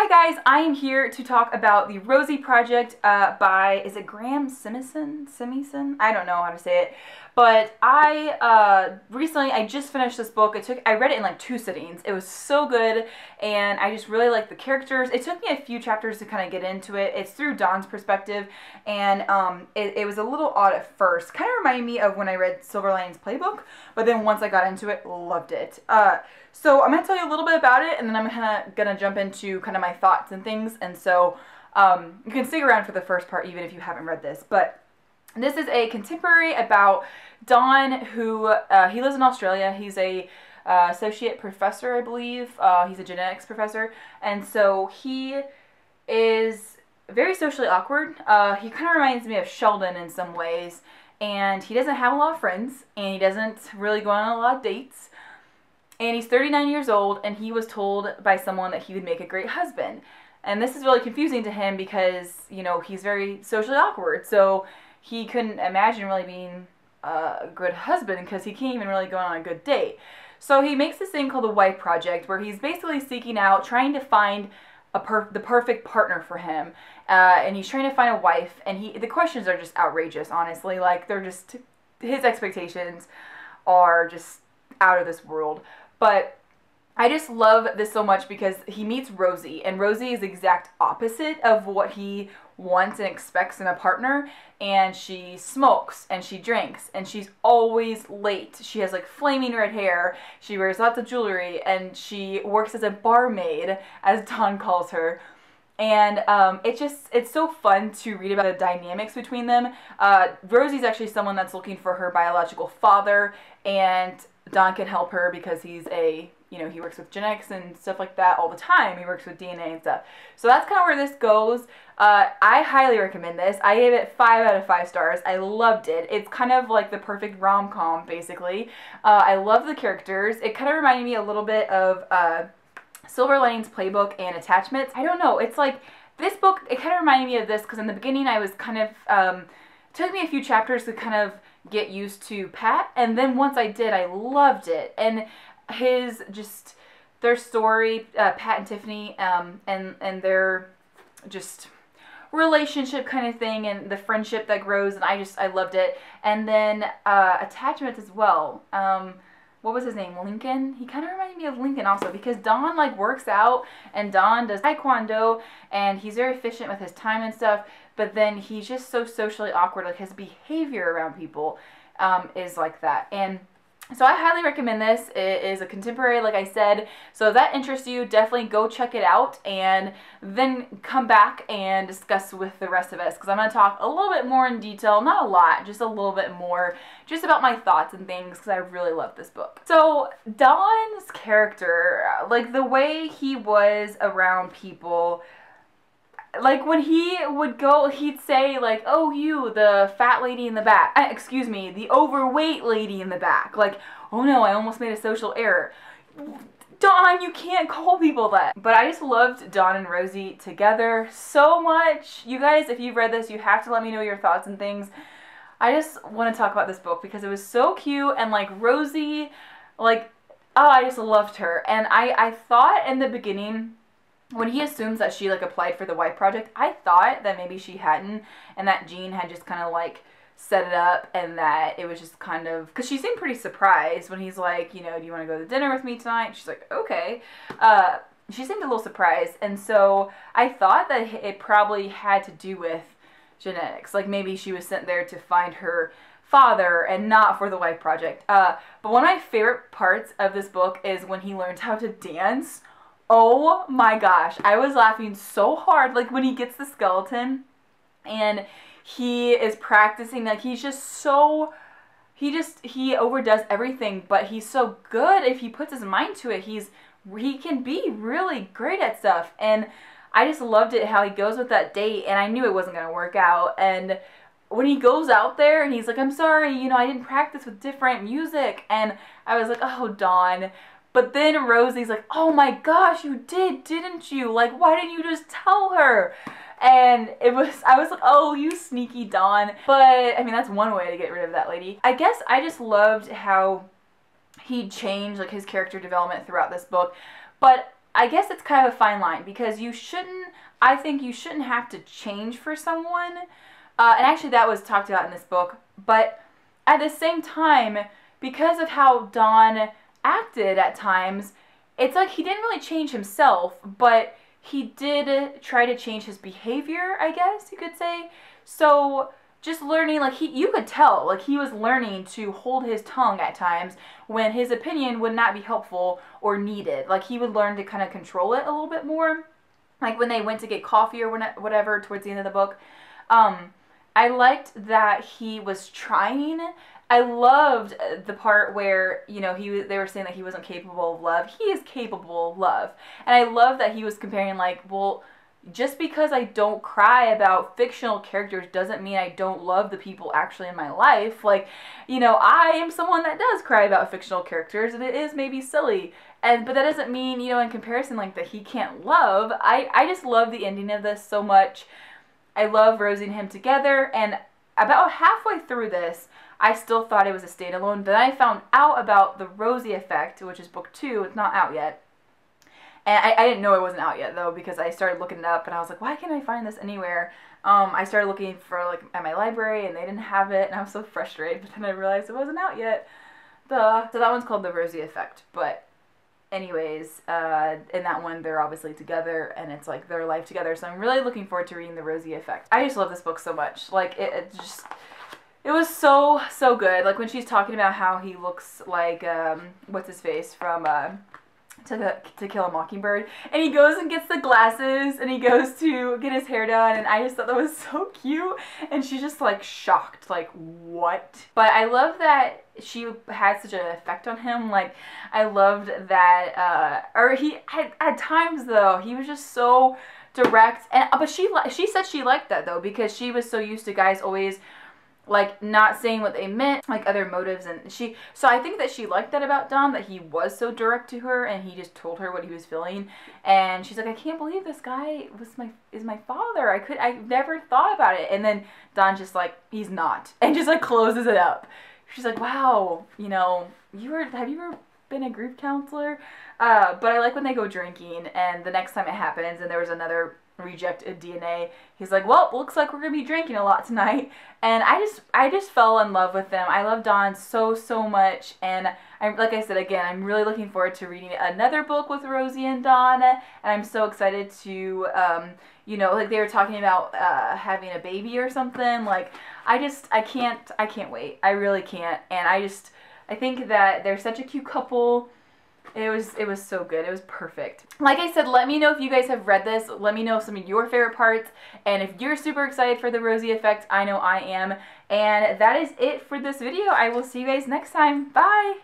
Hi guys, I am here to talk about the Rosie Project by, is it Graeme Simsion? I don't know how to say it. But recently I just finished this book. I read it in like 2 sittings. It was so good and I just really liked the characters. It took me a few chapters to kind of get into it. It's through Dawn's perspective and it was a little odd at first. Kind of reminded me of when I read Silver Linings Playbook, but then once I got into it, loved it. So I'm going to tell you a little bit about it and then I'm going to jump into kind of my thoughts and things. And so you can stick around for the first part even if you haven't read this. But this is a contemporary about Don, who he lives in Australia. He's a associate professor, I believe. He's a genetics professor, and so he is very socially awkward. He kind of reminds me of Sheldon in some ways, and he doesn't have a lot of friends, and he doesn't really go on a lot of dates. And he's 39 years old, and he was told by someone that he would make a great husband. And this is really confusing to him because, you know, he's very socially awkward. So he couldn't imagine really being a good husband because he can't even really go on a good date. So he makes this thing called the Wife Project where he's basically seeking out, trying to find the perfect partner for him. And he's trying to find a wife. And the questions are just outrageous, honestly. Like, they're just, his expectations are just out of this world. But I just love this so much because he meets Rosie, and Rosie is the exact opposite of what he wants and expects in a partner, and she smokes and she drinks and she's always late. She has like flaming red hair, she wears lots of jewelry, and she works as a barmaid, as Dawn calls her. And it's so fun to read about the dynamics between them. Rosie's actually someone that's looking for her biological father, and Dawn can help her because he's he works with genetics and stuff like that all the time. He works with DNA and stuff. So that's kind of where this goes. I highly recommend this. I gave it 5 out of 5 stars. I loved it. It's kind of like the perfect rom-com, basically. I love the characters. It kind of reminded me a little bit of Silver Linings Playbook and Attachments. I don't know. It's like, this book, it kind of reminded me of this because in the beginning I was kind of, took me a few chapters to kind of get used to Pat, and then once I did, I loved it. And their story, Pat and Tiffany, and their just relationship kind of thing, and the friendship that grows, and I loved it. And then Attachments as well. What was his name? Lincoln? He kind of reminded me of Lincoln also because Dawn like works out and Dawn does taekwondo and he's very efficient with his time and stuff, but then he's just so socially awkward. Like, his behavior around people is like that. And so I highly recommend this. It is a contemporary, like I said. So if that interests you, definitely go check it out and then come back and discuss with the rest of us, because I'm going to talk a little bit more in detail, not a lot, just a little bit more, just about my thoughts and things, because I really love this book. So Dawn's character, like the way he was around people, like when he would go, he'd say like, oh, you, the fat lady in the back. Excuse me, the overweight lady in the back. Like, oh no, I almost made a social error. Dawn, you can't call people that. But I just loved Dawn and Rosie together so much. You guys, if you've read this, you have to let me know your thoughts and things. I just want to talk about this book because it was so cute, and like Rosie, like, oh, I just loved her. And I thought in the beginning, when he assumes that she like applied for the Wife Project, I thought that maybe she hadn't, and that Jean had just kind of like set it up, and that it was just kind of, because she seemed pretty surprised when he's like, you know, do you want to go to dinner with me tonight? She's like, okay. She seemed a little surprised, and so I thought that it probably had to do with genetics. Like maybe she was sent there to find her father and not for the Wife Project. But one of my favorite parts of this book is when he learns how to dance. Oh my gosh, I was laughing so hard, like when he gets the skeleton and he is practicing, like he's just so, he overdoes everything, but he's so good. If he puts his mind to it, he can be really great at stuff. And I just loved it how he goes with that date, and I knew it wasn't going to work out. And when he goes out there and he's like, I'm sorry, you know, I didn't practice with different music, and I was like, oh, Dawn. But then Rosie's like, oh my gosh, you did, didn't you? Like, why didn't you just tell her? And I was like, oh, you sneaky Dawn. But, I mean, that's one way to get rid of that lady. I guess I just loved how he changed, like, his character development throughout this book. But I guess it's kind of a fine line, because you shouldn't, I think you shouldn't have to change for someone. And actually that was talked about in this book. But at the same time, because of how Don acted at times, it's like he didn't really change himself, but he did try to change his behavior, I guess you could say. So just learning, like, you could tell, like, he was learning to hold his tongue at times when his opinion would not be helpful or needed. Like, he would learn to kind of control it a little bit more. Like, when they went to get coffee or whatever towards the end of the book, I liked that he was trying. I loved the part where, you know, they were saying that he wasn't capable of love. He is capable of love. And I love that he was comparing, like, well, just because I don't cry about fictional characters doesn't mean I don't love the people actually in my life. Like, you know, I am someone that does cry about fictional characters, and it is maybe silly. But that doesn't mean, you know, in comparison, like, that he can't love. I just love the ending of this so much. I love Rosie and him together, and about halfway through this, I still thought it was a standalone, but then I found out about the Rosie Effect, which is book 2. It's not out yet. And I didn't know it wasn't out yet, though, because I started looking it up, and I was like, why can't I find this anywhere? I started looking for, like, at my library, and they didn't have it, and I was so frustrated, but then I realized it wasn't out yet. So that one's called the Rosie Effect, but anyways, in that one, they're obviously together, and it's, like, their life together, so I'm really looking forward to reading the Rosie Effect. I just love this book so much. Like, it was so, so good. Like, when she's talking about how he looks like, what's his face from, To Kill a Mockingbird, and he goes and gets the glasses, and he goes to get his hair done, and I just thought that was so cute, and she's just, like, shocked, like, what? But I love that she had such an effect on him. Like, I loved that, or he, at times, though, he was just so direct, and, but she said she liked that, though, because she was so used to guys always, like, not saying what they meant, like, other motives, and so I think that she liked that about Don, that he was so direct to her, and he just told her what he was feeling, and she's like, I can't believe this guy is my father, I never thought about it, and then Don just, like, he's not, and just, like, closes it up. She's like, wow, you know, have you ever been a grief counselor? But I like when they go drinking, and the next time it happens, and there was another rejected DNA, he's like, well, looks like we're gonna be drinking a lot tonight, and I just fell in love with them. I love Don so much, and like I said again, I'm really looking forward to reading another book with Rosie and Don, and I'm so excited to you know, like they were talking about having a baby or something. Like, I can't wait. I really can't, and I think that they're such a cute couple. It was so good. It was perfect. Like I said, let me know if you guys have read this. Let me know some of your favorite parts. And if you're super excited for the Rosie Effect, I know I am. And that is it for this video. I will see you guys next time. Bye!